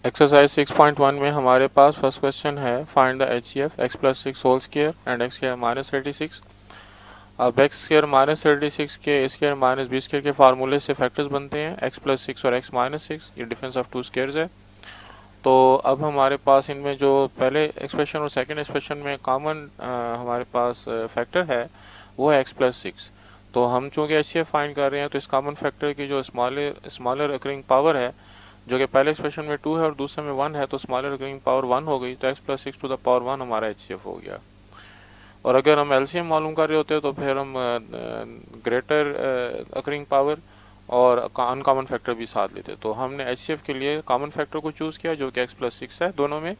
Exercise 6.1 में हमारे पास फर्स्ट क्वेश्चन है find the HCF x plus 6 whole square and x square minus 36। अब x स्क्वायर माइनस 36 के a square minus B square के फार्मूले से फैक्टर्स बनते हैं x प्लस 6 और x माइनस 6। ये डिफरेंस ऑफ टू स्क्वायर्स है। तो अब हमारे पास इनमें जो पहले एक्सप्रेशन और सेकंड एक्सप्रेशन में कॉमन हमारे पास फैक्टर है वो है x प्लस 6। तो हम चूँकि HCF फाइंड कर रहे हैं तो इस कॉमन फैक्टर की जो स्मॉलर अकरिंग पावर है जो कि पहले एक्सप्रेशन में 2 है और दूसरे में 1 है, तो स्मॉलर अकरिंग पावर 1 हो गई, तो x plus 6 to the power 1 हमारा HCF हो गया। और अगर हम LCM मालूम कर रहे होते तो फिर हम ग्रेटर अकरिंग पावर और अनकॉमन फैक्टर भी साथ लेते। तो हमने HCF के लिए कॉमन फैक्टर को चूज़ किया जो कि x प्लस 6 है दोनों में,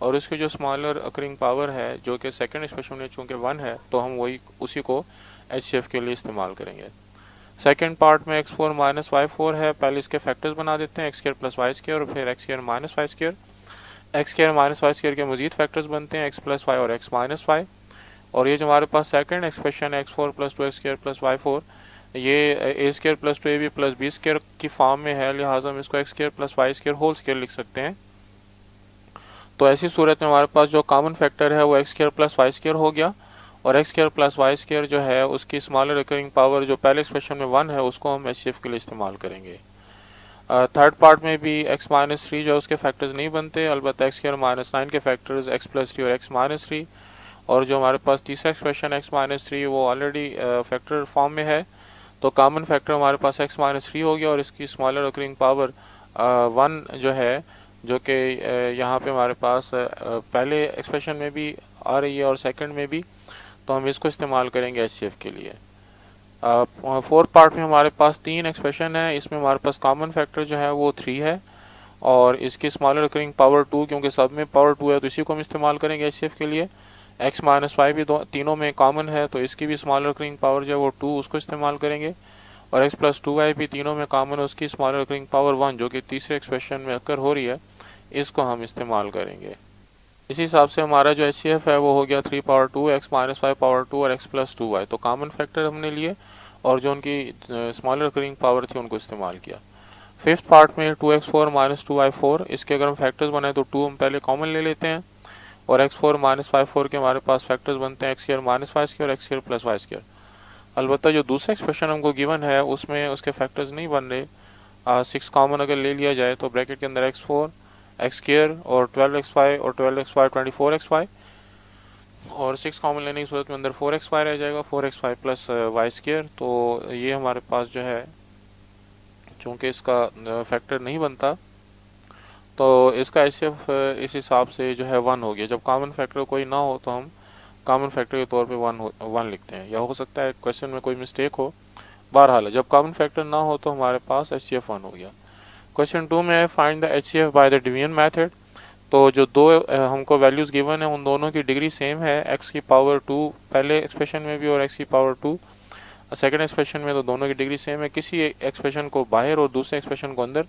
और उसकी जो स्मॉलर अकरिंग पावर है जो कि सेकंड एक्सप्रेशन में चूँकि 1 है तो हम वही उसी को HCF के लिए इस्तेमाल करेंगे। सेकेंड पार्ट में x4 माइनस y4 है, पहले इसके फैक्टर्स बना देते हैं x square plus Y square और फिर x square minus Y square. x square minus Y square के मजीद फैक्टर्स बनते हैं x प्लस वाई और x माइनस वाई। और ये जो हमारे पास सेकंड एक्सप्रेशन है x4 plus 2x square plus y4, ये a स्क्वायर प्लस 2ab प्लस बी स्क्वायर की फॉर्म में है, लिहाजा हम इसको x square plus Y square whole square लिख सकते हैं। तो ऐसी सूरत में हमारे पास जो कॉमन फैक्टर है वो x square plus Y square हो गया, और x square plus Y square जो है उसकी स्मॉलर रिकरिंग पावर जो पहले एक्सप्रेशन में 1 है उसको हम HCF के लिए इस्तेमाल करेंगे। थर्ड पार्ट में भी x माइनस 3 जो है उसके फैक्टर्स नहीं बनते, अलबत्ता x स्क्वायर माइनस 9 के फैक्टर्स x प्लस 3 और x माइनस 3। और जो हमारे पास तीसरा एक्सप्रेशन x माइनस 3 वो ऑलरेडी फैक्टर फॉर्म में है, तो कॉमन फैक्टर हमारे पास x माइनस 3 हो गया और इसकी स्मॉलर रिकरिंग पावर 1 जो है, जो कि यहाँ पे हमारे पास पहले एक्सप्रेशन में भी आ रही है और सेकंड में भी, तो हम इसको इस्तेमाल करेंगे HCF के लिए। फोर्थ पार्ट में हमारे पास 3 एक्सप्रेशन है, इसमें हमारे पास कॉमन फैक्टर जो है वो 3 है और इसकी स्मॉलर रिकरिंग पावर 2, क्योंकि सब में पावर 2 है तो इसी को हम इस्तेमाल करेंगे HCF के लिए। x माइनस वाई भी तीनों में कॉमन है तो इसकी भी स्मॉलर रिकरिंग पावर जो है वो 2, उसको इस्तेमाल करेंगे। और x प्लस 2y भी तीनों में कॉमन है, उसकी स्मॉलर रिकरिंग पावर 1 जो कि तीसरे एक्सप्रेशन में अकर हो रही है, इसको हम इस्तेमाल करेंगे। इसी हिसाब से हमारा जो HCF है वो हो गया 3 power 2 x minus Y power 2 और x प्लस 2y। तो कॉमन फैक्टर हमने लिए और जो उनकी स्मॉलर रिकरिंग पावर थी उनको इस्तेमाल किया। फिफ्थ पार्ट में 2x4 माइनस 2y4, इसके अगर हम फैक्टर्स बनाए तो 2 हम पहले कॉमन ले लेते हैं और x4 माइनस y4 के हमारे पास फैक्टर्स बनते हैं x square minus Y square और x square plus Y square. अलबत्ता जो दूसरा एक्सप्रेशन हमको गिवन है उसमें उसके फैक्टर्स नहीं बन रहे। 6 कॉमन अगर ले लिया जाए तो ब्रैकेट के अंदर x4 x स्क्वायर और 12xy और 12xy 24xy, और 6 कॉमन लेने की सूरत में अंदर 4xy रह जाएगा, 4xy प्लस वाई स्क्वायर। तो ये हमारे पास जो है क्योंकि इसका फैक्टर नहीं बनता तो इसका HCF इस हिसाब से जो है 1 हो गया। जब कॉमन फैक्टर कोई ना हो तो हम कॉमन फैक्टर के तौर पे 1 लिखते हैं, या हो सकता है क्वेश्चन में कोई मिस्टेक हो। बहरहाल जब कॉमन फैक्टर ना हो तो हमारे पास HCF 1 हो गया। क्वेश्चन 2 में है find the HCF by the division method. तो जो दो हमको वैल्यूज़ गिवन है उन दोनों की डिग्री सेम है, x की पावर 2 पहले एक्सप्रेशन में भी और x की पावर 2 सेकेंड एक्सप्रेशन में, तो दोनों की डिग्री सेम है। किसी एक्सप्रेशन को बाहर और दूसरे एक्सप्रेशन को अंदर,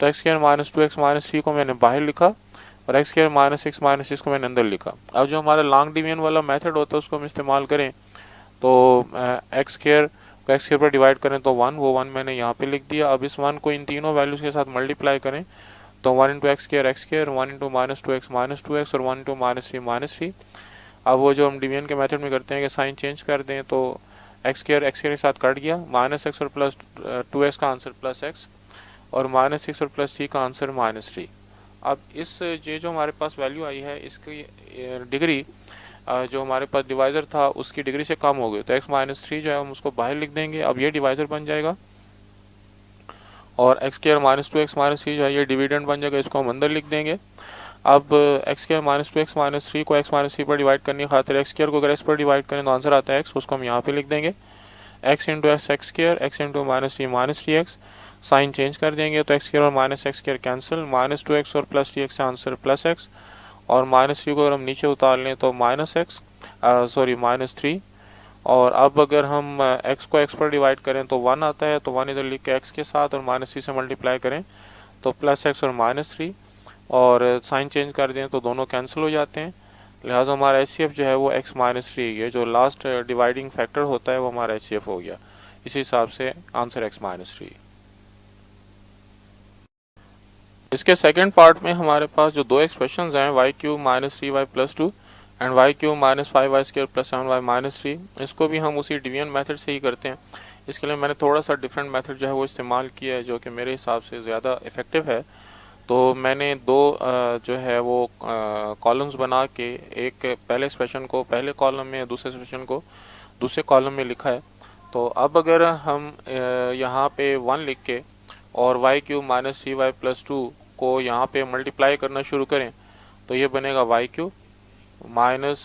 तो x square minus 2x minus 3 को मैंने बाहर लिखा और x स्क्वायर माइनस 6 माइनस 6 को मैंने अंदर लिखा। अब जो हमारा लॉन्ग डिवीजन वाला मेथड होता है उसको हम इस्तेमाल करें तो x स्क्वायर को x स्क्वायर पर डिवाइड करें तो 1, वो 1 मैंने यहाँ पे लिख दिया। अब इस 1 को इन तीनों वैल्यूज़ के साथ मल्टीप्लाई करें तो 1 into x square 1 into minus 2x और 1 इंटू माइनस 3। अब वो जो हम डिवीजन के मेथड में करते हैं कि साइन चेंज कर दें तो x स्क्वायर के साथ कट गया, माइनस एक्स और प्लस 2x का आंसर प्लस x और माइनस 6 और प्लस 3 का आंसर माइनस 3। अब इस ये जो हमारे पास वैल्यू आई है इसकी डिग्री जो हमारे पास डिवाइज़र था उसकी डिग्री से कम हो गई, तो x माइनस 3 जो है हम उसको बाहर लिख देंगे। अब ये डिवाइज़र बन जाएगा और x square minus 2x minus 3 जो है ये डिविडेंड बन जाएगा, इसको हम अंदर लिख देंगे। अब x square minus 2x minus 3 को x माइनस 3 पर डिवाइड करने की खातिर x स्क्वायर को अगर x पर डिवाइड करें तो आंसर आता है x, उसको हम यहाँ पे लिख देंगे x into x square x into minus 3x। Sign change कर देंगे तो x स्क्वायर और minus x square cancel, minus 2x और प्लस 3x से आंसर प्लस x, और माइनस 3 को अगर हम नीचे उतार लें तो माइनस 3। और अब अगर हम x को x पर डिवाइड करें तो 1 आता है, तो 1 इधर लिख के x के साथ और माइनस 3 से मल्टीप्लाई करें तो प्लस x और माइनस 3, और साइन चेंज कर दें तो दोनों कैंसिल हो जाते हैं। लिहाजा हमारा HCF जो है वो x माइनस 3 है, जो लास्ट डिवाइडिंग फैक्टर होता है वो हमारा HCF हो गया। इसी हिसाब से आंसर x माइनस 3। इसके सेकंड पार्ट में हमारे पास जो दो एक्सप्रेशंस हैं Y cube minus 3y plus 2 and Y cube minus 5y square plus 7y minus 3, इसको भी हम उसी डिवीजन मेथड से ही करते हैं। इसके लिए मैंने थोड़ा सा डिफरेंट मेथड जो है वो इस्तेमाल किया है जो कि मेरे हिसाब से ज़्यादा इफ़ेक्टिव है। तो मैंने दो जो है वो कॉलम्स बना के एक पहले एक्सप्रेशन को पहले कॉलम में, दूसरे एक्सप्रेशन को दूसरे कॉलम में लिखा है। तो अब अगर हम यहाँ पे 1 लिख के और Y cube minus 3y plus 2 को यहाँ पे मल्टीप्लाई करना शुरू करें तो ये बनेगा वाई क्यूब माइनस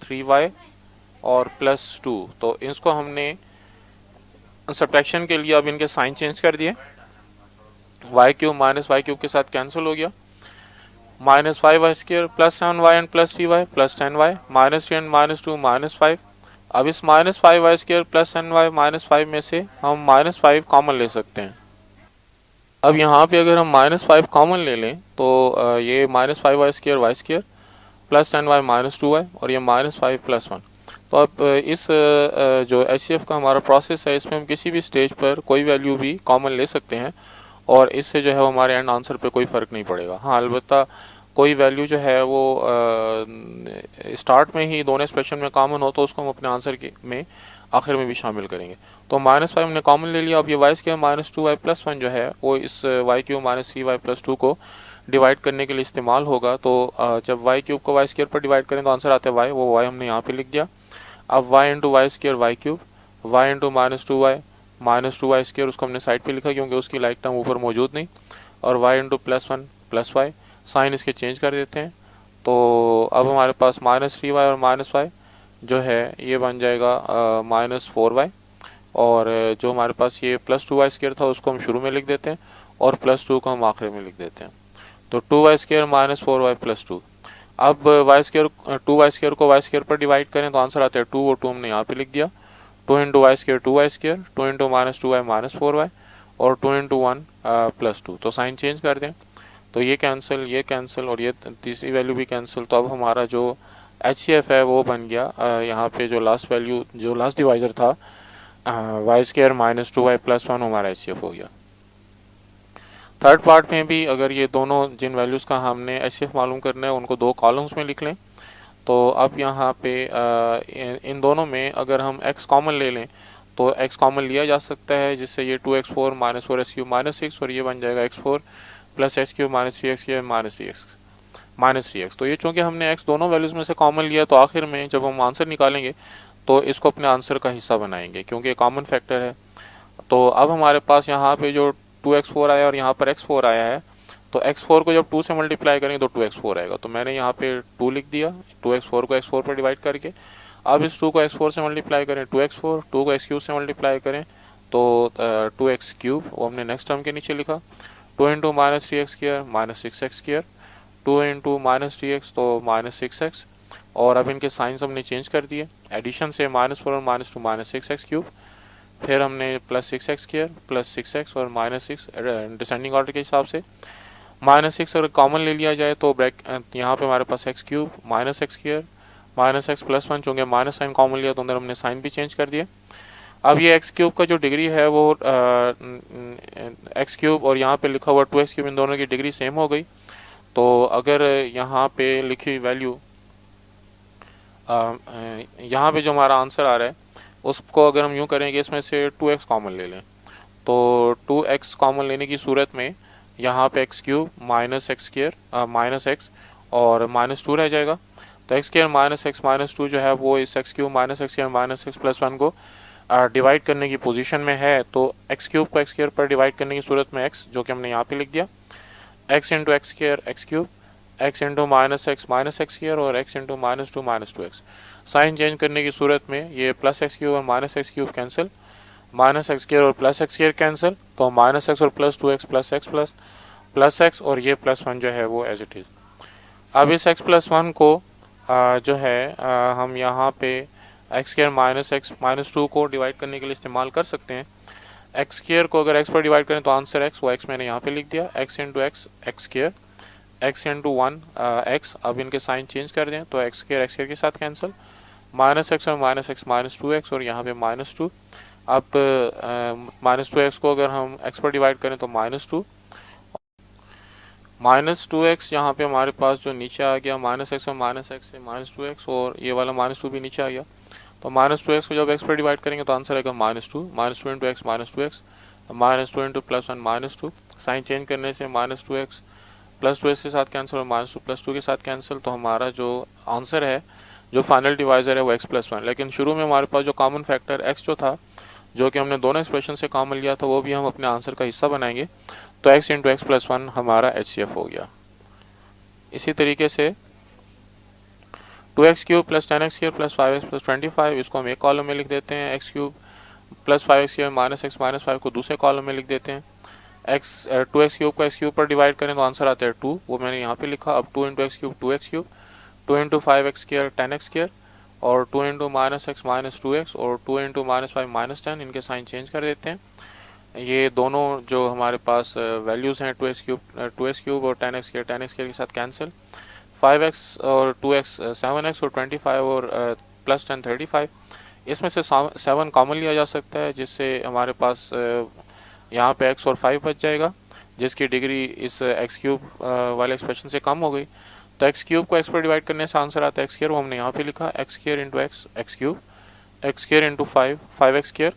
3y और प्लस 2। तो इसको हमने सब्ट्रैक्शन के लिए अब इनके साइन चेंज कर दिए। Y cube minus Y cube के साथ कैंसिल हो गया, minus 5y square plus 7y and plus 3y plus 10y minus 3 and minus 2 minus 5। अब इस minus 5y square plus 10y minus 5 में से हम माइनस 5 कॉमन ले सकते हैं। अब यहाँ पे अगर हम माइनस 5 कॉमन ले लें तो ये minus 5y square Y square plus 10y minus 2y और ये माइनस 5 प्लस 1। तो अब इस जो HCF का हमारा प्रोसेस है इसमें हम किसी भी स्टेज पर कोई वैल्यू भी कॉमन ले सकते हैं और इससे जो है वो हमारे एंड आंसर पे कोई फ़र्क नहीं पड़ेगा। हाँ, अलबत्ता कोई वैल्यू जो है वो स्टार्ट में ही दोनों एक्सप्रेशन में कॉमन हो तो उसको हम अपने आंसर के में आखिर में भी शामिल करेंगे। तो माइनस 5 हमने कॉमन ले लिया। अब ये Y square minus 2y plus 1 जो है वो इस Y cube minus 3y plus 2 को डिवाइड करने के लिए इस्तेमाल होगा। तो जब वाई क्यूब को वाई स्क्वायर पर डिवाइड करें तो आंसर आता है वाई, वो वाई हमने यहाँ पे लिख दिया। अब y into y square y cube, y into minus 2y minus 2y square उसको हमने साइड पे लिखा क्योंकि उसकी लाइक टर्म ऊपर मौजूद नहीं, और y into plus 1 plus y, sign इसके चेंज कर देते हैं। तो अब हमारे पास माइनस 3y और माइनस वाई जो है ये बन जाएगा माइनस 4y, और जो हमारे पास ये प्लस 2y स्क्वायर था उसको हम शुरू में लिख देते हैं और प्लस 2 को हम आखिर में लिख देते हैं। तो 2y square minus 4y plus 2। अब वाई स्क्वायर 2y स्क्वायर को वाई स्क्वायर पर डिवाइड करें तो आंसर आता है 2, और 2 हमने यहाँ पे लिख दिया। 2 into y square 2y square, 2 into minus 2y minus 4y और 2 इंटू 1 प्लस 2। तो साइन चेंज कर दें तो ये कैंसिल और ये तीसरी वैल्यू भी कैंसिल। तो अब हमारा जो HCF है वो बन गया यहाँ पे जो लास्ट वैल्यू जो लास्ट डिवाइजर था y square minus 2y plus 1 हमारा HCF हो गया। थर्ड पार्ट में भी अगर ये दोनों जिन वैल्यूज़ का हमने HCF मालूम करना है उनको दो कॉलम्स में लिख लें तो अब यहाँ पे इन दोनों में अगर हम x कॉमन ले लें तो x कॉमन लिया जा सकता है जिससे ये 2x4 minus 4x cube minus 6 और ये बन जाएगा x4 plus x cube minus 3x cube minus 3x। तो ये चूँकि हमने x दोनों वैल्यूज़ में से कॉमन लिया तो आखिर में जब हम आंसर निकालेंगे तो इसको अपने आंसर का हिस्सा बनाएंगे क्योंकि कॉमन फैक्टर है। तो अब हमारे पास यहाँ पे जो 2x4 आया और यहाँ पर x4 आया है तो x4 को जब 2 से मल्टीप्लाई करेंगे तो 2x4 आएगा। तो मैंने यहाँ पे 2 लिख दिया, 2x4 को x4 पर डिवाइड करके। अब इस 2 को x4 से मल्टीप्लाई करें 2x4, 2 को x क्यूब से मल्टीप्लाई करें तो 2x क्यूब, वो हमने नेक्स्ट टर्म के नीचे लिखा। 2 into minus 3x square minus 6x square, 2 into minus 3x तो माइनस 6x, और अब इनके साइंस हमने चेंज कर दिए। एडिशन से -4 और -2 माइनस 6x क्यूब, फिर हमने plus 6x square plus 6x और माइनस 6 डिसेंडिंग ऑर्डर के हिसाब से। माइनस 6 अगर कॉमन ले लिया जाए तो यहाँ पे हमारे पास x cube minus x square minus x plus 1, चूँकि माइनस साइन कॉमन लिया तो अंदर हमने साइन भी चेंज कर दिया। अब ये x क्यूब का जो डिग्री है वो x क्यूब और यहाँ पे लिखा हुआ 2x क्यूब, इन दोनों की डिग्री सेम हो गई। तो अगर यहाँ पे लिखी हुई वैल्यू यहाँ पे जो हमारा आंसर आ रहा है उसको अगर हम यूँ करेंगे इसमें से 2x कॉमन ले लें तो 2x कॉमन लेने की सूरत में यहाँ पे x cube minus x square minus x और माइनस 2 रह जाएगा। तो x square minus x minus 2 जो है वो इस x cube minus x square minus x plus 1 को डिवाइड करने की पोजीशन में है। तो x क्यूब को x स्क्वायर पर डिवाइड करने की सूरत में x जो कि हमने यहाँ पे लिख दिया, x into x square x cube, x into minus x square और x into minus 2x। Sign change करने की सूरत में ये प्लस x क्यूब और minus x cube cancel, minus x square और प्लस x स्क्वायर कैंसिल, तो minus x और plus 2x plus x plus x और ये प्लस 1 जो है वो एज इट इज़। अब इस x प्लस 1 को जो है हम यहाँ पे x square minus x minus 2 को डिवाइड करने के लिए इस्तेमाल कर सकते हैं। एक्स स्क्वायर को अगर x पर डिवाइड करें तो आंसर x, वो x मैंने यहाँ पे लिख दिया, x into x x square, x into 1 x। अब इनके साइन चेंज कर दें तो एक्स स्क्वायर के साथ कैंसिल, माइनस x और माइनस x माइनस 2x और यहाँ पे माइनस 2। अब माइनस 2x को अगर हम x पर डिवाइड करें तो माइनस 2, -2x यहाँ पे हमारे पास जो नीचे आ गया, -x और -x से -2x, और ये वाला -2 भी नीचे आ गया। तो -2x को जब x पर डिवाइड करेंगे तो आंसर आएगा -2 into x -2x, -2 into +1 -2, sign change करने से -2x +2x के साथ कैंसिल और -2 +2 के साथ कैंसिल। तो हमारा जो आंसर है, जो फाइनल डिवाइजर है वो x+1। लेकिन शुरू में हमारे पास जो कॉमन फैक्टर x जो था, जो कि हमने दोनों एक्सप्रेशन से कॉमन लिया था, वो भी हम अपने आंसर का हिस्सा बनाएंगे। तो x इंटू x+1 हमारा HCF हो गया। इसी तरीके से 2x³ + 10x² + 5x + 25, इसको हम एक कॉलम में लिख देते हैं। x³ + 5x² -x -5 को दूसरे कॉलम में लिख देते हैं। 2x³ को x³ पर डिवाइड करें तो आंसर आता है 2, वो मैंने यहाँ पे लिखा। अब 2 into x³ 2x³, 2 into 5x² 10x², और 2 इंटू -x -2x, और 2 इंटू -5 -10, इनके साइन चेंज कर देते हैं। ये दोनों जो हमारे पास वैल्यूज़ हैं 2x³ और 10x² के साथ कैंसिल। 5x और 2x 7x, और 25 और +10 35। इसमें से 7 कॉमन लिया जा सकता है, जिससे हमारे पास यहाँ पे x और 5 बच जाएगा, जिसकी डिग्री इस x³ वाले एक्सप्रेशन से कम हो गई। तो x³ को x पर डिवाइड करने से आंसर आता है x², वो हमने यहाँ पे लिखा x² into x³ x² into 5x²।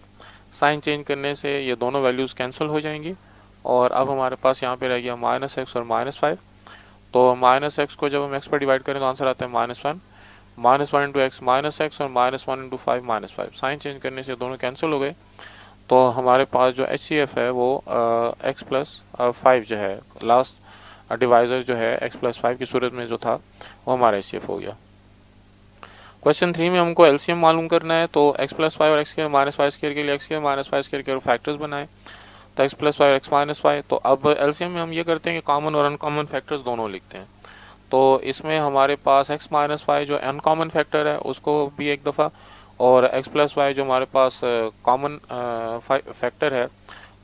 Sign change करने से ये दोनों वैल्यूज़ कैंसिल हो जाएंगी, और अब हमारे पास यहाँ पे रह गया -x और -5। तो -x को जब हम x पर डिवाइड करें तो आंसर आता है -1, -1 इंटू x -x, और -1 इंटू 5 -5। साइन चेंज करने से दोनों कैंसिल हो गए। तो हमारे पास जो HCF है वो x+5 जो है, लास्ट डिवाइज़र जो है x+5 की सूरत में जो था, वो हमारा HCF हो गया। क्वेश्चन 3 में हमको LCM मालूम करना है। तो x+5 और x² -5² के लिए x² -5² के फैक्टर्स बनाए। तो x+5 x -5। तो अब LCM में हम ये करते हैं कि कॉमन और अनकॉमन फैक्टर्स दोनों लिखते हैं। तो इसमें हमारे पास x -5 जो अनकॉमन फैक्टर है उसको भी एक दफ़ा, और x+5 जो हमारे पास कॉमन फैक्टर है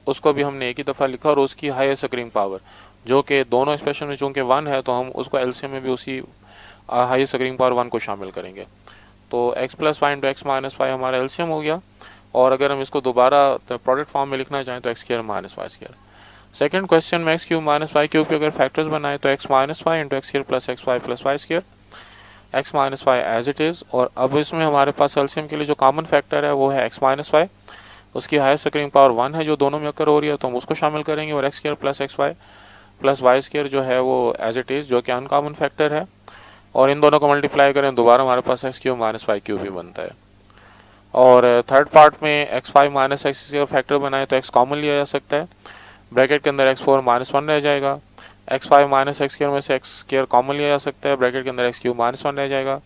उसको भी हमने एक ही दफ़ा लिखा, और उसकी हाईएस्ट अकरिंग पावर जो कि दोनों एक्सप्रेशन में चूँकि 1 है, तो हम उसको LCM में भी उसी हाईएस्ट अकरिंग पावर 1 को शामिल करेंगे। तो x+5 इंटू x -5 हमारा LCM हो गया। और अगर हम इसको दोबारा प्रोडक्ट फॉर्म में लिखना चाहें तो x² -5²। सेकंड क्वेश्चन में x³ -5³ के अगर फैक्टर्स बनाए तो x -5 into x² + x5 + y², x -5 as it is. और अब इसमें हमारे पास LCM के लिए जो कॉमन फैक्टर है वो है x -5, उसकी हाईएस्ट अकरिंग पावर 1 है जो दोनों में अकर हो रही है, तो हम उसको शामिल करेंगे। और x² + x5 + y² जो है वो एज इट इज़, जो कि अनकॉमन फैक्टर है, और इन दोनों को मल्टीप्लाई करें दोबारा हमारे पास x³ -5³ भी बनता है। और थर्ड पार्ट में x5 -x² फैक्टर बनाए तो x कॉमन लिया जा सकता है, ब्रैकेट के अंदर x4 -1 रह जाएगा। x5 -x² में से x² कॉमन लिया जा सकता है, ब्रैकेट के अंदर x³ -1 रह जाएगा।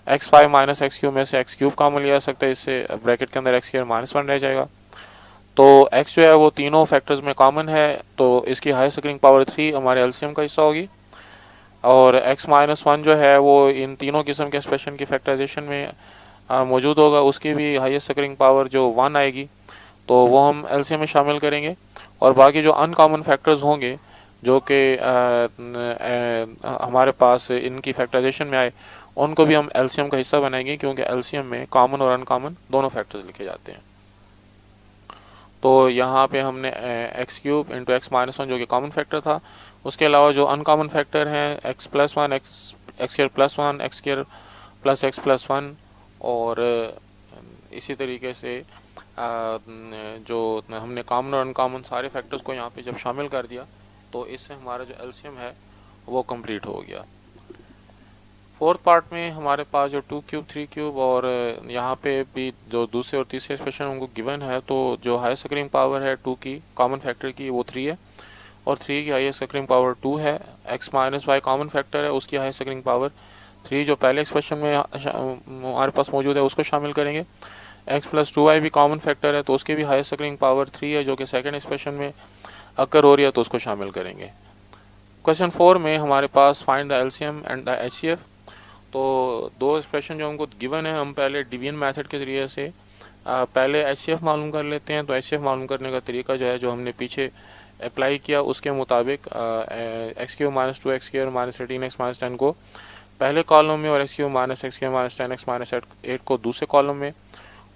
x5 -x³ में से x³ कॉमन लिया जा सकता है, इससे ब्रैकेट के अंदर x² -1 रह जाएगा। तो x जो है वो तीनों फैक्टर्स में कॉमन है, तो इसकी हाईएस्ट अकरिंग पावर 3 हमारे LCM का हिस्सा होगी। और x -1 जो है वो इन तीनों किस्म के एक्सप्रेशन की फैक्टराइजेशन में मौजूद होगा, उसकी भी हाईएस्ट अकरिंग पावर जो 1 आएगी, तो वो हम LCM में शामिल करेंगे। और बाकी जो अनकॉमन फैक्टर्स होंगे जो कि हमारे पास इनकी फैक्टराइजेशन में आए, उनको भी हम LCM का हिस्सा बनाएंगे, क्योंकि LCM में कॉमन और अनकॉमन दोनों फैक्टर्स लिखे जाते हैं। तो यहाँ पे हमने x³ इंटू x -1 जो कि कॉमन फैक्टर था, उसके अलावा जो अनकॉमन फैक्टर हैं x+1 x² +1 x² + x+1, और इसी तरीके से जो हमने कॉमन और अनकॉमन सारे फैक्टर्स को यहाँ पे जब शामिल कर दिया, तो इससे हमारा जो LCM है वो कंप्लीट हो गया। फोर्थ पार्ट में हमारे पास जो 2³ 3³ और यहाँ पे भी जो दूसरे और तीसरे एक्सप्रेशन उनको गिवन है, तो जो हाईएस्ट अकरिंग पावर है 2 की कॉमन फैक्टर की वो 3 है, और 3 की हाईएस्ट अकरिंग पावर 2 है। x -y कॉमन फैक्टर है, उसकी हाईएस्ट अकरिंग पावर 3 जो पहले एक्सप्रेशन में हमारे पास मौजूद है उसको शामिल करेंगे। x + 2y भी कॉमन फैक्टर है, तो उसकी भी हाईएस्ट अकरिंग पावर 3 है जो कि सेकंड एक्सप्रेशन में अकर हो रही है, तो उसको शामिल करेंगे। क्वेश्चन 4 में हमारे पास find the LCM and the HCF। तो दो एक्सप्रेशन जो हमको गिवन है, हम पहले डिवीजन मेथड के ज़रिए से पहले HCF मालूम कर लेते हैं। तो HCF मालूम करने का तरीका जो है, जो हमने पीछे अप्लाई किया उसके मुताबिक x³ -2 x² -13 x -10 को पहले कॉलम में, और x³ -x² -10 x -8 को दूसरे कॉलम में।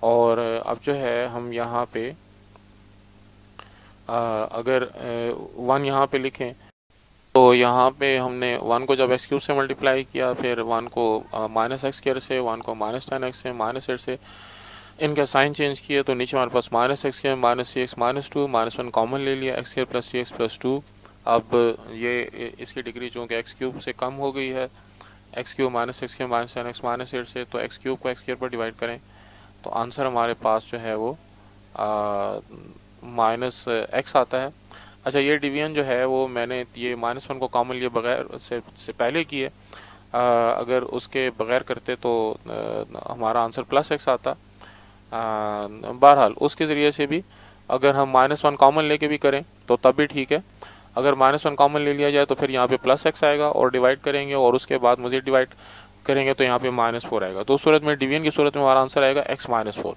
और अब जो है हम यहाँ पे अगर 1 यहाँ पे लिखें तो यहाँ पे हमने 1 को जब एक्स क्यूब से मल्टीप्लाई किया, फिर 1 को माइनस एक्स स्क्वायर से, 1 को माइनस 10x से, माइनस 8 से, इनका साइन चेंज किया तो नीचे हमारे पास minus x square minus 3x minus 2, minus 1 common ले लिया, x square plus 3x plus 2। अब ये इसकी डिग्री चूँकि एक्स क्यूब से कम हो गई है, x cube minus x square minus 10x minus 8 से, तो एक्स क्यूब को एक्स स्क्वायर पर डिवाइड करें तो आंसर हमारे पास जो है वो माइनस एक्स आता है। अच्छा, ये डिवीजन जो है वो मैंने ये माइनस 1 को कॉमन लिए बगैर से पहले किए, अगर उसके बगैर करते तो हमारा आंसर प्लस एक्स आता। बहरहाल उसके ज़रिए से भी अगर हम माइनस 1 कॉमन लेके भी करें तो तब भी ठीक है। अगर माइनस 1 कॉमन ले लिया जाए तो फिर यहाँ पे प्लस एक्स आएगा और डिवाइड करेंगे और उसके बाद मज़ीद डिवाइड करेंगे तो यहाँ पे माइनस 4 आएगा। तो उस सूरत में डिवीजन की सूरत में हमारा आंसर आएगा एक्स माइनस 4।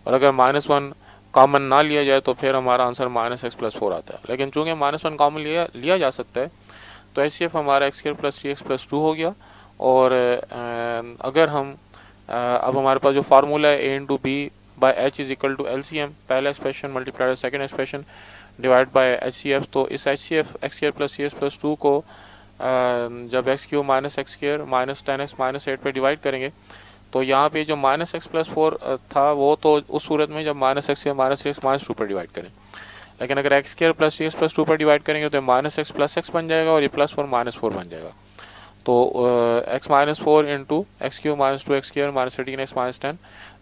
और अगर माइनस 1 कॉमन ना लिया जाए तो फिर हमारा आंसर माइनस एक्स प्लस 4 आता है। लेकिन चूँकि माइनस 1 कॉमन लिया जा सकता है तो एच सी एफ हमारा x square plus 3x plus 2 हो गया। और अगर हम अब हमारे पास जो फार्मूला है a into b by h is equal to L C M, पहला expression multiplied second expression divide by H C F, तो इस H C F x square plus 3x plus 2 को जब x cube minus x square minus 10x minus 8 पर divide करेंगे तो यहाँ पे जो माइनस एक्स प्लस 4 था वो तो उस सूरत में जब minus x minus 3x minus 2 पर डिवाइड करें। लेकिन अगर x square plus 3x plus 2 पर डिवाइड करेंगे तो माइनस एक्स प्लस एक्स बन जाएगा और ये प्लस 4 माइनस 4 बन जाएगा। तो x minus 4 into x cube minus 2 x square minus 13x minus 10,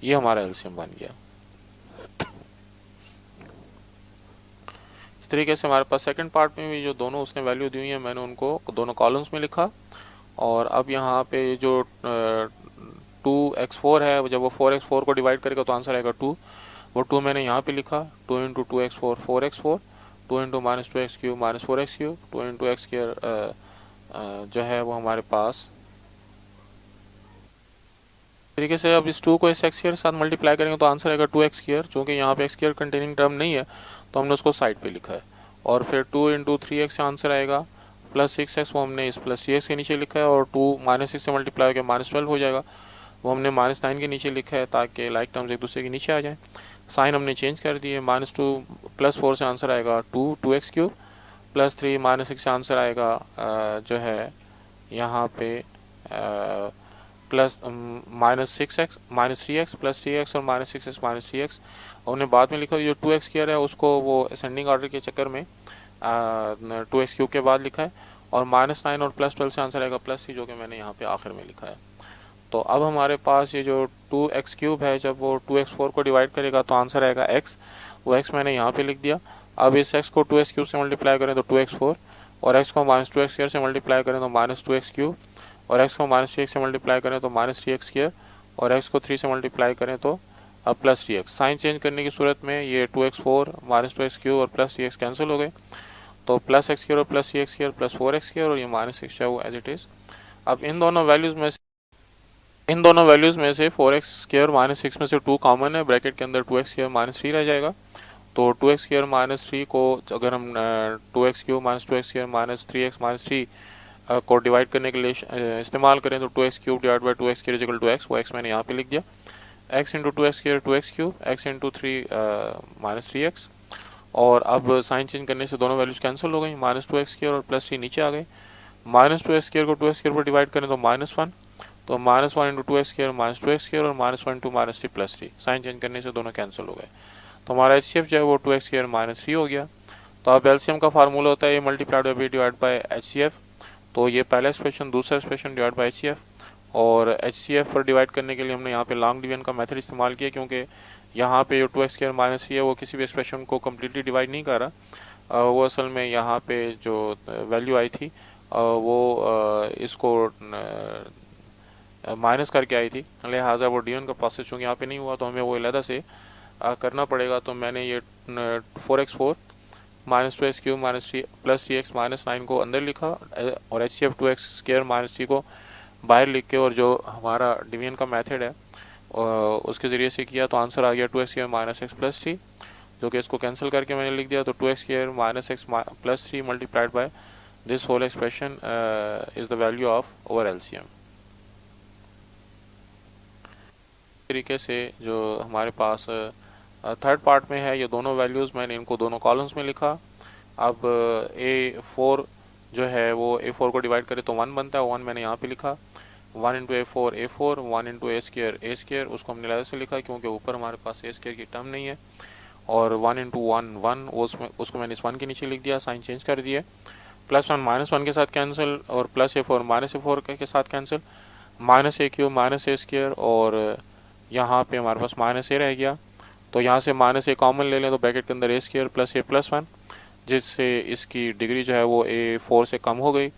ये हमारा एलसीएम बन गया। इस तरीके से हमारे पास सेकंड पार्ट में भी जो दोनों उसने वैल्यू दी हुई है मैंने उनको दोनों कॉलम्स में लिखा। और अब यहाँ पे जो 2x4 है जब वो 4x4 को डिवाइड करेगा तो आंसर आएगा 2, वो 2 मैंने यहाँ पे लिखा, 2 into 2x4 4x4, 2 into minus 2x cube minus 4x cube, 2 into x square जो है वो हमारे पास तरीके से। अब इस 2 को इस एक्स स्क्वायर के साथ मल्टीप्लाई करेंगे तो आंसर आएगा 2x स्क्वायर। चूँकि यहाँ पे एक्स स्क्वायर कंटेनिंग टर्म नहीं है तो हमने उसको साइड पे लिखा है। और फिर 2 इंटू 3x आंसर आएगा प्लस 6x, वो हमने इस प्लस 3x के नीचे लिखा है। और 2 माइनस 6 से मल्टीप्लाई होकर माइनस 12 हो जाएगा, वो हमने माइनस 9 के नीचे लिखा है ताकि लाइक टर्म्स एक दूसरे के नीचे आ जाएँ। साइन हमने चेंज कर दिए, माइनस 2 प्लस 4 से आंसर आएगा 2x क्यूब, प्लस 3 माइनस 6 से आंसर आएगा जो है यहाँ पे plus minus 6x minus 3x plus 3x और माइनस 6x माइनस 3x। उन्होंने बाद में लिखा जो 2x स्क्वायर है उसको वो असेंडिंग ऑर्डर के चक्कर में 2x क्यूब के बाद लिखा है। और माइनस 9 और प्लस 12 से आंसर आएगा प्लस 3, जो कि मैंने यहाँ पे आखिर में लिखा है। तो अब हमारे पास ये जो 2x क्यूब है जब वो 2x4 को डिवाइड करेगा तो आंसर आएगा x, वो x मैंने यहाँ पे लिख दिया। अब इस x को 2x क्यूब से मल्टीप्लाई करें तो 2x4, और x को माइनस 2x स्क्वायर से मल्टीप्लाई करें तो माइनस 2x क्यूब, और x को माइनस 3x से मल्टीप्लाई करें तो माइनस 3x स्क्वायर, और x को 3 से मल्टीप्लाई करें तो अब प्लस 3x। साइन चेंज करने की सूरत में ये 2x4 माइनस 2x क्यूब और प्लस 3x कैंसिल हो गए, तो प्लस x स्क्वायर और plus 3x square plus 4x square और ये माइनस 6 है वो एज इट इज़। अब इन दोनों वैल्यूज़ में से 4x स्क्वायर माइनस 6 में से 2 कॉमन है, ब्रैकेट के अंदर 2x स्क्वायर माइनस 3 रह जाएगा। तो 2x स्क्वायर माइनस 3 को अगर हम 2x cube minus 2x square minus 3x minus 3 को डिवाइड करने के लिए इस्तेमाल करें तो 2x cube divide by 2x square equal to x, वो x मैंने यहाँ पे लिख दिया। x into 2x square 2x cube, x into 3 minus 3x। और अब साइन चेंज करने से दोनों वैल्यूज कैंसिल हो गई, माइनस 2x स्क्वायर और प्लस 3 नीचे आ गए। माइनस 2x स्क्वायर को 2x स्क्वायर पर डिवाइड करें तो -1, तो -1 into 2x square minus 2x square और -1 into minus 3 plus 3, sign change करने से दोनों कैंसिल हो गए। तो हमारा HCF जो है वो 2x स्क्वायर माइनस 3 हो गया। तो अब एलसीएम का फार्मूला होता है a multiplied by b divide by HCF। तो ये पहला एक्सप्रेशन, दूसरा एक्सप्रेशन डिवाइड बाई HCF। और HCF पर डिवाइड करने के लिए हमने यहाँ पे लॉन्ग डिवीजन का मेथड इस्तेमाल किया, क्योंकि यहाँ पे जो 2x स्क्वायर माइनस 3 है वो किसी भी एक्सप्रेशन को कम्प्लीटली डिवाइड नहीं कर रहा, वो असल में यहाँ पे जो वैल्यू आई थी वो इसको माइनस करके आई थी, लिहाजा वो डिवीजन का प्रोसेस चूँकि यहाँ पे नहीं हुआ तो हमें वो अलहदा से करना पड़ेगा। तो मैंने ये 4x4 minus 2x cube minus 3 plus 3x minus 9 को अंदर लिखा और HCF 2x स्क्वायर माइनस 3 को बाहर लिख के और जो हमारा डिवीजन का मेथड है उसके ज़रिए से किया तो आंसर आ गया 2x square minus x plus 3, जो कि इसको कैंसिल करके मैंने लिख दिया। तो 2x square minus x plus 3 multiplied by this whole expression is the value of over LCM. तरीके से जो हमारे पास थर्ड पार्ट में है ये दोनों वैल्यूज़ मैंने इनको दोनों कॉलम्स में लिखा। अब A4 जो है वो A4 को डिवाइड करे तो 1 बनता है, 1 मैंने यहाँ पे लिखा। 1 into A4 A4, 1 into A square उसको हमने अलग से लिखा क्योंकि ऊपर हमारे पास A स्केयर की टर्म नहीं है। और 1 इंटू 1 1, उसको मैंने इस 1 के नीचे लिख दिया, साइन चेंज कर दिया। +1 -1 के साथ कैंसिल, और +A4 -A4 के साथ कैंसिल, -A³ -A स्केयर, और यहाँ पे हमारे पास -A रह गया। तो यहाँ से -A कॉमन ले लें तो ब्रैकेट के अंदर A स्केयर +A +1, जिससे इसकी डिग्री जो है वो A4 से कम हो गई।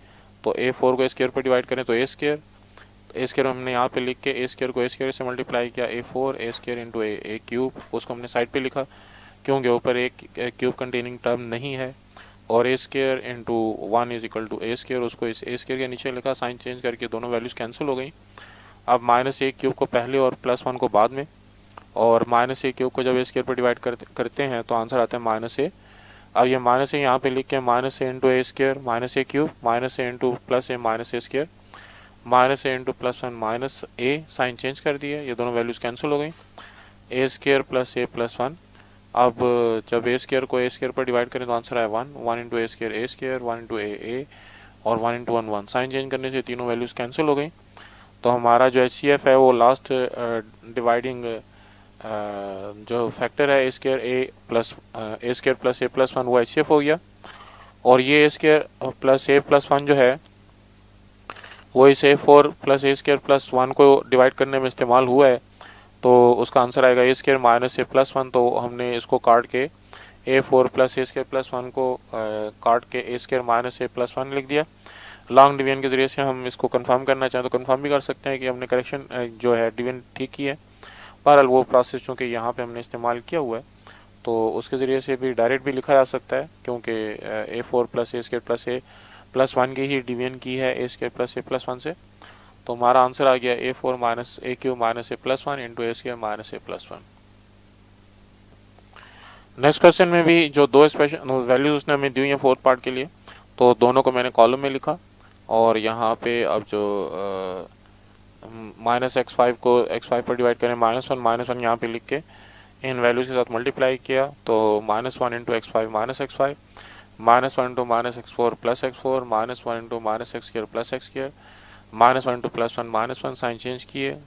तो A4 को A स्केयर पर डिवाइड करें तो A स्केयर हमने यहाँ पे लिख के A स्केयर को A स्केयर से मल्टीप्लाई किया, A4 A square into A³ उसको हमने साइड पे लिखा क्योंकि ऊपर एक क्यूब कंटेनिंग टर्म नहीं है। और A square into 1 is equal to A square, उसको इस A स्केयर के नीचे लिखा, साइन चेंज करके दोनों वैल्यूज़ कैंसिल हो गई। अब -A³ को पहले और +1 को बाद में, और -A³ को जब A स्केयर पर डिवाइड करते हैं तो आंसर आता है -A। अब ये -A यहाँ पे लिख के -A into A square -A³ -A into +A square -A into +1 -A, sign change कर दिए, ये दोनों वैल्यूज़ कैंसिल हो गई। A स्केयर +A +1, अब जब A स्केयर को A स्केयर पर डिवाइड करें तो आंसर आया 1, 1 into A square 1 into A और 1 इंटू 1 1, साइन चेंज करने से तीनों वैल्यूज़ कैंसिल हो गई। तो हमारा जो HCF है वो लास्ट डिवाइडिंग जो फैक्टर है A स्केयर प्लस A +1 वो HCF हो गया। और ये A स्केयर प्लस A +1 जो है वो इस A4 प्लस A स्केयर +1 को डिवाइड करने में इस्तेमाल हुआ है। तो उसका आंसर आएगा A स्केयर -A +1। तो हमने इसको काट के A4 प्लस A स्केयर +1 को काट के A स्केयर -A +1 लिख दिया। लॉन्ग डिवीजन के ज़रिए से हम इसको कंफर्म करना चाहें तो कंफर्म भी कर सकते हैं कि हमने करेक्शन जो है डिवीजन ठीक की है। बहरहाल वो प्रोसेस चूँकि यहाँ पे हमने इस्तेमाल किया हुआ है तो उसके ज़रिए से भी डायरेक्ट भी लिखा जा सकता है क्योंकि A4 प्लस A स्केयर +1 की ही डिवीजन की है A स्केयर +A +1 से। तो हमारा आंसर आ गया A4 -A³ -A +1 into A square -A +1। Next question में भी जो दो स्पेशल वैल्यूज उसने हमें दी हुई हैं 4th पार्ट के लिए, तो दोनों को मैंने कॉलम में लिखा। और यहाँ पे अब जो -x5 को x5 पर डिवाइड करें -1 यहाँ पे लिख के इन वैल्यूज़ के साथ मल्टीप्लाई किया तो -1 into x5 -x5 -1 into -x4 plus x4 -1 into -x square plus x square -1 into +1 -1, sign change किए,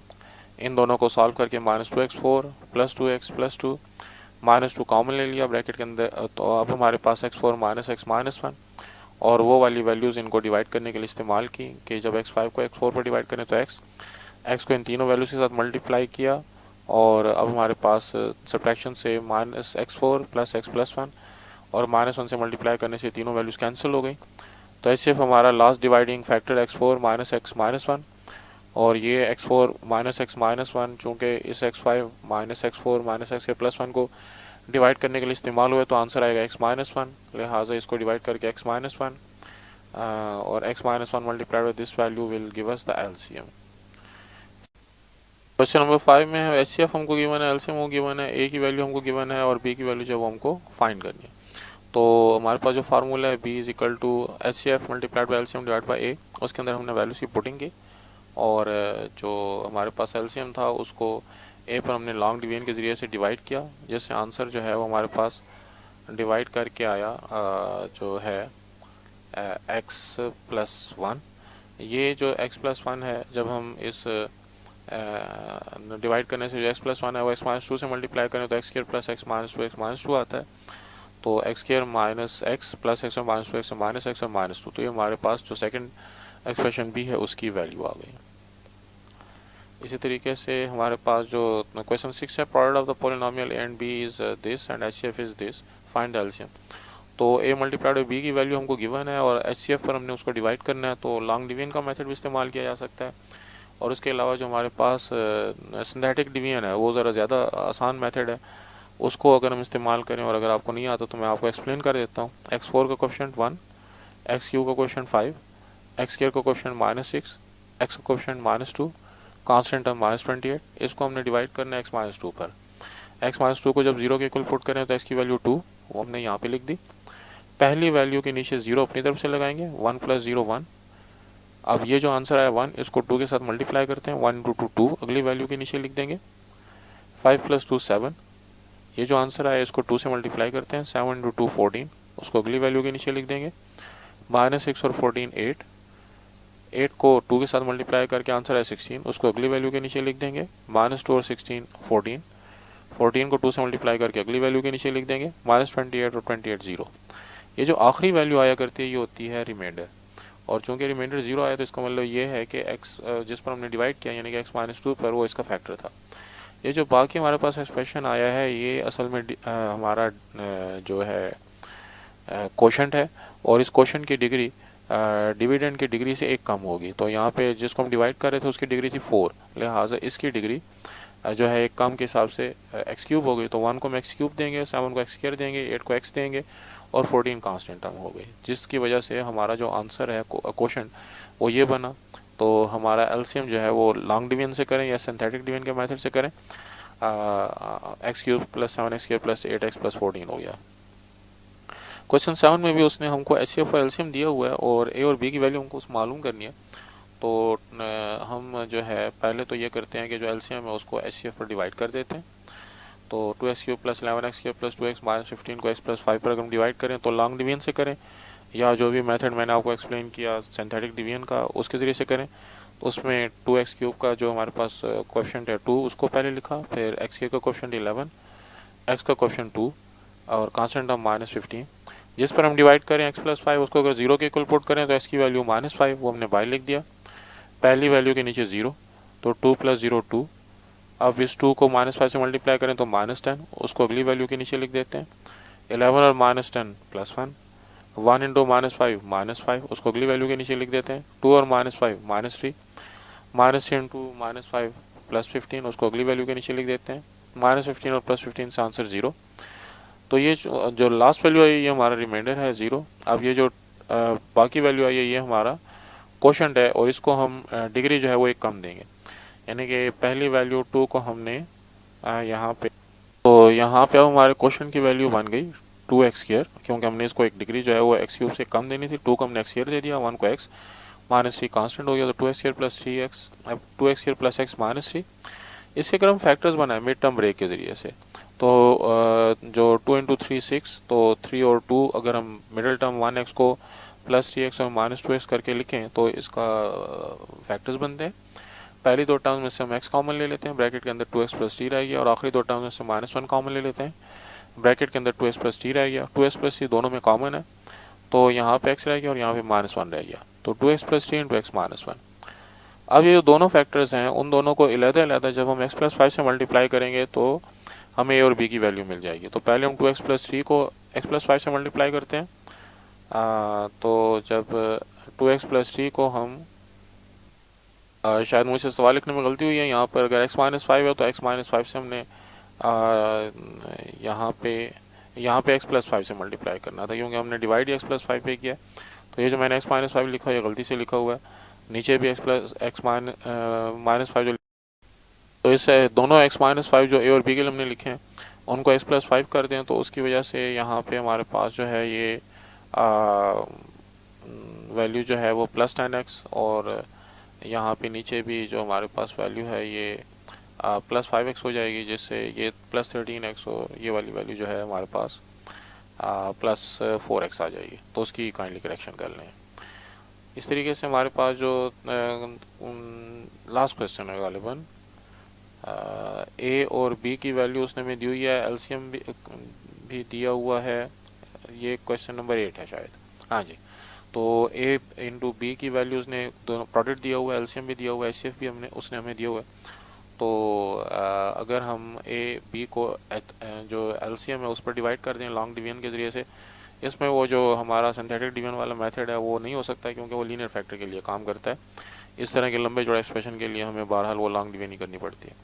इन दोनों को सॉल्व करके -2x4 plus 2x plus 2 -2 common ले लिया ब्रैकेट के अंदर। तो अब हमारे पास x4 -x -1 और वो वाली वैल्यूज़ इनको डिवाइड करने के लिए इस्तेमाल की कि जब x5 को x4 पर डिवाइड करें तो x को इन तीनों वैल्यूज़ के साथ मल्टीप्लाई किया। और अब हमारे पास सब्ट्रैक्शन से -x4 प्लस x +1 और -1 से मल्टीप्लाई करने से तीनों वैल्यूज़ कैंसिल हो गई। तो ऐसे हमारा last dividing factor x4 -x -1 और ये x4 -x -1 चूँकि इस x5 -x4 -x के +1 को डिवाइड करने के लिए इस्तेमाल हुआ तो आंसर आएगा x -1, लिहाजा इसको डिवाइड करके x -1 और x -1 multiplied with this value will give us the LCM। Question number 5 में है HCF हमको गिवन है, LCM हमको गिवन है, A की वैल्यू हमको गिवन है और B की वैल्यू जो है वो हमको फाइंड करनी है। तो हमारे पास जो फार्मूला है B is equal to HCF multiplied by LCM divide by A, उसके अंदर हमने वैल्यूज़ की पुटिंग की और जो हमारे पास LCM था उसको A पर हमने लॉन्ग डिवीजन के ज़रिए से डिवाइड किया, जिससे आंसर जो है वो हमारे पास डिवाइड करके आया जो है x+1। ये जो x+1 है जब हम इस डिवाइड करने से जो x+1 है वो x-2 से मल्टीप्लाई करें तो x स्क्वायर प्लस x -2 आता है। तो x square minus x plus x और -2x माइनस x और -2, तो ये हमारे पास जो सेकंड एक्सप्रेशन भी है उसकी वैल्यू आ गई। इसी तरीके से हमारे पास जो क्वेश्चन 6 है, product of the polynomial a and b is this and HCF is this, find the LCM। तो a मल्टीप्लाइड बाई b की वैल्यू हमको गिवन है और HCF पर हमने उसको डिवाइड करना है, तो लॉन्ग डिवीजन का मेथड भी इस्तेमाल किया जा सकता है। और उसके अलावा जो हमारे पास सिंथेटिक डिवीजन है वो ज़रा ज़्यादा आसान मेथड है, उसको अगर हम इस्तेमाल करें और अगर आपको नहीं आता तो मैं आपको एक्सप्लेन कर देता हूँ। x4 का कोएफिशिएंट 1, x3 का कोएफिशिएंट 5, x स्क्वायर का कोएफिशिएंट -6, x का कोएफिशिएंट -2, कांस्टेंट टर्म -28, इसको हमने डिवाइड करना है x -2 पर। x -2 को जब 0 के इक्वल पुट करें तो x की वैल्यू 2, वो हमने यहाँ पे लिख दी। पहली वैल्यू के नीचे 0 अपनी तरफ से लगाएंगे, 1 + 0 1। अब ये जो आंसर आया 1, इसको 2 के साथ मल्टीप्लाई करते हैं, 1 × 2 2, अगली वैल्यू के नीचे लिख देंगे। 5 + 2 7, ये जो आंसर आया इसको 2 से मल्टीप्लाई करते हैं, 7 × 2 14, उसको अगली वैल्यू के नीचे लिख देंगे। -6 और 14 8, 8 को 2 के साथ मल्टीप्लाई करके आंसर है 16, उसको अगली वैल्यू के नीचे लिख देंगे। -2 और 16 14, 14 को 2 से मल्टीप्लाई करके अगली वैल्यू के नीचे लिख देंगे। -28 और 28 0। ये जो आखिरी वैल्यू आया करती है ये होती है रिमाइंडर, और चूंकि रिमाइंडर 0 आया तो इसका मतलब ये है कि x जिस पर हमने डिवाइड किया यानी कि x-2 पर वो इसका फैक्टर था। ये जो बाकी हमारे पास एक्सप्रेशन आया है ये असल में हमारा जो है कोशेंट है, और इस कोशेंट की डिग्री डिविडेंड की डिग्री से एक कम होगी। तो यहाँ पे जिसको हम डिवाइड कर रहे थे उसकी डिग्री थी 4, लिहाजा इसकी डिग्री जो है एक कम के हिसाब से x³ हो गई। तो 1 को हम x³ देंगे, 7 को x² देंगे, 8 को x देंगे और 14 कांस्टेंट टर्म हो गई, जिसकी वजह से हमारा जो आंसर है कोशेंट वो ये बना। तो हमारा एलसीएम जो है वो लॉन्ग डिवीजन से करें या सिंथेटिक डिवीजन के मेथड से करें, x³ + 7x² + 8x + 14 हो गया। क्वेश्चन 7 में भी उसने हमको HCF और एलसीएम दिया हुआ है और ए और बी की वैल्यू हमको मालूम करनी है। तो हम जो है पहले तो ये करते हैं कि जो एलसीएम है उसको HCF पर डिवाइड कर देते हैं। तो 2x³ + 11x² + 2x - 15 को x + 5 पर अगर हम डिवाइड करें तो लॉन्ग डिवीजन से करें, या जो भी मेथड मैंने आपको एक्सप्लेन किया सिंथेटिक डिवीजन का उसके ज़रिए से करें। तो उसमें 2x³ का जो हमारे पास कोएफिशिएंट है 2 उसको पहले लिखा, फिर x³ का कोएफिशिएंट 11, x का कोएफिशिएंट 2 और कांस्टेंट टर्म -15, जिस पर हम डिवाइड करें x + 5 उसको अगर 0 के इक्वल पुट करें तो x की वैल्यू -5 वो हमने बाहर लिख दिया, पहली वैल्यू के नीचे 0, तो 2 + 0 2। अब इस 2 को -5 से मल्टीप्लाई करें तो -10, उसको अगली वैल्यू के नीचे लिख देते हैं। 11 और -10 +1, 1 × -5 उसको अगली वैल्यू के नीचे लिख देते हैं। 2 और -5 -3, -3 × -5 +15 उसको अगली वैल्यू के नीचे लिख देते हैं। -15 और +15 से आंसर 0। तो ये जो लास्ट वैल्यू आई ये हमारा रिमाइंडर है 0। अब ये जो बाकी वैल्यू आई है ये हमारा कोशेंट है, और इसको हम डिग्री जो है वो एक कम देंगे, यानी कि पहली वैल्यू 2 को हमने यहाँ पे, तो यहाँ पे अब हमारे कोशेंट की वैल्यू बन गई 2x², क्योंकि हमने इसको एक डिग्री जो है वो x³ से कम देनी थी। 2 को हमने x² दे दिया, 1 को x, -3 कांस्टेंट हो गया, तो 2x² + 3x, अब 2x² + x -3। इसके अगर हम फैक्टर्स बनाए मिड टर्म ब्रेक के ज़रिए से, तो जो 2 × 3 6, तो 3 और 2 अगर हम मिडिल टर्म 1x को +3x और -2x करके लिखें तो इसका फैक्टर्स बनते हैं। पहली दो टर्म्स में से हम x कॉमन ले लेते हैं, ब्रैकेट के अंदर 2x + t रह गया, और आखिरी दो टर्म्स में से -1 कॉमन ले लेते हैं, ब्रैकेट के अंदर 2x + t रह गया। 2x + t दोनों में कॉमन है, तो यहाँ पे x रह गया और यहाँ पे -1 रह गया, तो 2x + t × x -1। अब ये जो दोनों फैक्टर्स हैं उन दोनों को अलग-अलग जब हम x + 5 से मल्टीप्लाई करेंगे तो हमें a और b की वैल्यू मिल जाएगी। तो पहले हम 2x + 3 को x + 5 से मल्टीप्लाई करते हैं, तो जब 2x + 3 को हम शायद मुझसे सवाल लिखने में गलती हुई है, यहाँ पर अगर x - 5 है तो x - 5 से हमने यहाँ पे x + 5 से मल्टीप्लाई करना था, क्योंकि हमने डिवाइड x + 5 पे किया। तो ये जो मैंने x - 5 लिखा है ये गलती से लिखा हुआ है, नीचे भी x - 5 जो, तो इससे दोनों x - 5 जो a और b के लिए हमने लिखे हैं उनको x + 5 कर दें, तो उसकी वजह से यहाँ पे हमारे पास जो है ये वैल्यू जो है वो +10x, और यहाँ पे नीचे भी जो हमारे पास वैल्यू है ये +5x हो जाएगी, जिससे ये +13x और ये वाली वैल्यू जो है हमारे पास +4x आ जाएगी। तो उसकी काइंडली करेक्शन कर लें। इस तरीके से हमारे पास जो लास्ट क्वेश्चन है गालिबन ए और बी की वैल्यू उसने हमें दी हुई है, एलसीएम भी दिया हुआ है, ये क्वेश्चन नंबर 8 है शायद, हाँ जी। तो a × b की वैल्यूज़ ने दोनों प्रोडक्ट दिया हुआ है, एलसीएम भी दिया हुआ है, HCF भी उसने हमें दिया हुआ है। तो अगर हम a b को जो एलसीएम है उस पर डिवाइड कर दें लॉन्ग डिवीजन के ज़रिए से, इसमें वो जो हमारा सिंथेटिक डिवीजन वाला मेथड है वो नहीं हो सकता, क्योंकि वो लीनियर फैक्टर के लिए काम करता है। इस तरह के लंबे जोड़े एक्सप्रेशन के लिए हमें बहरहाल वो लॉन्ग डिवीजन ही करनी पड़ती है।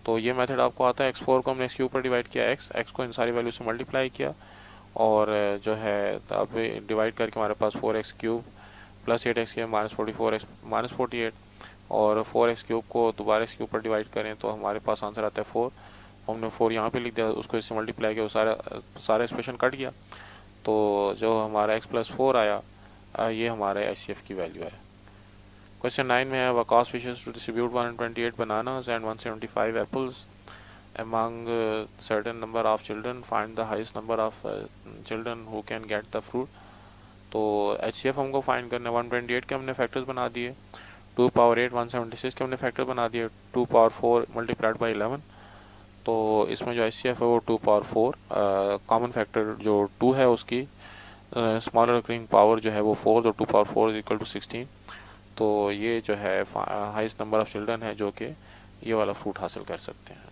तो ये मेथड आपको आता है। x4 को हमने x³ पर डिवाइड किया, x को इन सारी वैल्यू से मल्टीप्लाई किया, और जो है अब डिवाइड करके हमारे पास 4x³ + 8x³ -44x -48, और 4x³ को दोबारा x³ पर डिवाइड करें तो हमारे पास आंसर आता है 4। हमने 4 यहाँ पे लिख दिया, उसको इससे मल्टीप्लाई किया, सारा एक्सप्रेशन कट गया, तो जो हमारा x + 4 आया ये हमारे HCF की वैल्यू है। क्वेश्चन 9 में है Waqas wishes to distribute 128 bananas and 175 apples among certain number of children, find the highest number of children who can get the fruit। तो HCF हमको फाइंड करना है। 128 के हमने फैक्टर्स बना दिए, 2 पावर 8 176 के हमने फैक्टर बना दिए, 2 पावर 4 मल्टीप्लाइड बाई 11। तो इसमें जो HCF है वो 2 पावर 4, कॉमन फैक्टर जो 2 है उसकी स्मॉलर रिकरिंग पावर जो है वो 4, तो 2 पावर 4 इज इक्वल टू 16। तो ये जो है हाईएस्ट नंबर ऑफ चिल्ड्रन है जो कि ये वाला फ्रूट हासिल कर सकते हैं।